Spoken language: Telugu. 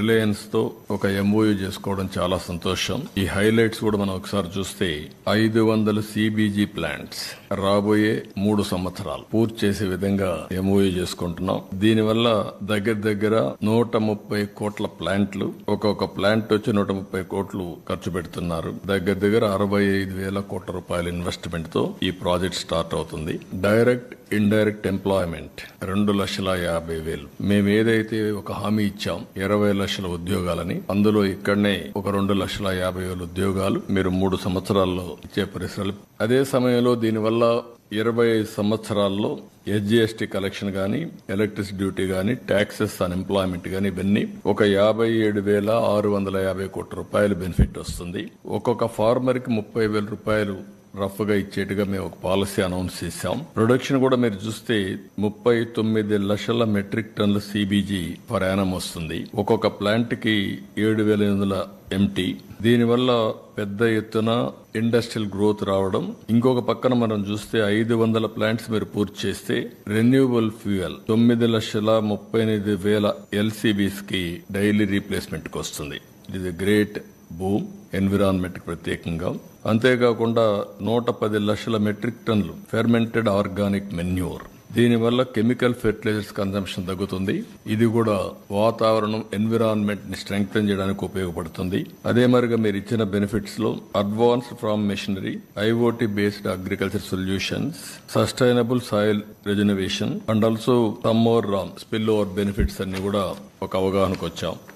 రిలయన్స్ తో ఒక ఎంఓయూ చేసుకోవడం చాలా సంతోషం. ఈ హైలైట్స్ కూడా మనం ఒకసారి చూస్తే 500 సిబిజీ ప్లాంట్స్ రాబోయే 3 సంవత్సరాలు పూర్తి చేసే విధంగా ఎంఓయూ చేసుకుంటున్నాం. దీనివల్ల దగ్గర 130 కోట్ల ప్లాంట్లు, ఒక్కొక్క ప్లాంట్ వచ్చి 130 కోట్లు ఖర్చు పెడుతున్నారు. దగ్గర 65,000 కోట్ల రూపాయల ఇన్వెస్ట్మెంట్ తో ఈ ప్రాజెక్ట్ స్టార్ట్ అవుతుంది. Direct indirect employment 2,50,000. మేము ఏదైతే ఒక హామీ ఇచ్చాం 20 లక్షల ఉద్యోగాలని, అందులో ఇక్కడనే ఒక 2,50,000 ఉద్యోగాలు మీరు 3 సంవత్సరాల్లో ఇచ్చే పరిశ్రమలు. అదే సమయంలో దీనివల్ల 25 సంవత్సరాల్లో ఎస్జీఎస్టీ కలెక్షన్ గానీ, ఎలక్ట్రిసిటీ డ్యూటీ గానీ, ట్యాక్సెస్ ఆన్ ఎంప్లాయ్మెంట్ గానీ ఇవన్నీ ఒక 57,650 కోట్ల రూపాయలు బెనిఫిట్ వస్తుంది. ఒక్కొక్క ఫార్మర్ కి 30,000 రూపాయలు రఫ్ గా ఇచ్చేట్టుగా మేము ఒక పాలసీ అనౌన్స్ చేశాం. ప్రొడక్షన్ కూడా మీరు చూస్తే 39 లక్షల మెట్రిక్ టన్నుల సిబిజీ పర్ యానం వస్తుంది. ఒక్కొక్క ప్లాంట్ కి 7,800 ఎంటీ. దీనివల్ల పెద్ద ఎత్తున ఇండస్ట్రియల్ గ్రోత్ రావడం. ఇంకొక పక్కన మనం చూస్తే 500 ప్లాంట్స్ మీరు పూర్తి చేస్తే రెన్యూవబుల్ ఫ్యూయల్ 9,38,000 ఎల్సీబీస్ కి డైలీ రీప్లేస్మెంట్ కి వస్తుంది. It is a great boom environment ప్రత్యేకంగా. అంతేకాకుండా 110 లక్షల మెట్రిక్ టన్నులు ఫెర్మెంటెడ్ ఆర్గానిక్ మెన్యూర్. దీనివల్ల కెమికల్ ఫెర్టిలైజర్స్ కన్సంప్షన్ తగ్గుతుంది. ఇది కూడా వాతావరణం ఎన్విరాన్మెంట్ ని స్ట్రెంగ్తన్ చేయడానికి ఉపయోగపడుతుంది. అదే మరిగా మీరు ఇచ్చిన బెనిఫిట్స్ లో advanced farm machinery, IoT based agriculture solutions, sustainable soil regeneration and also some more spill over benefits అన్ని కూడా ఒక అవగాహనకు వచ్చాం.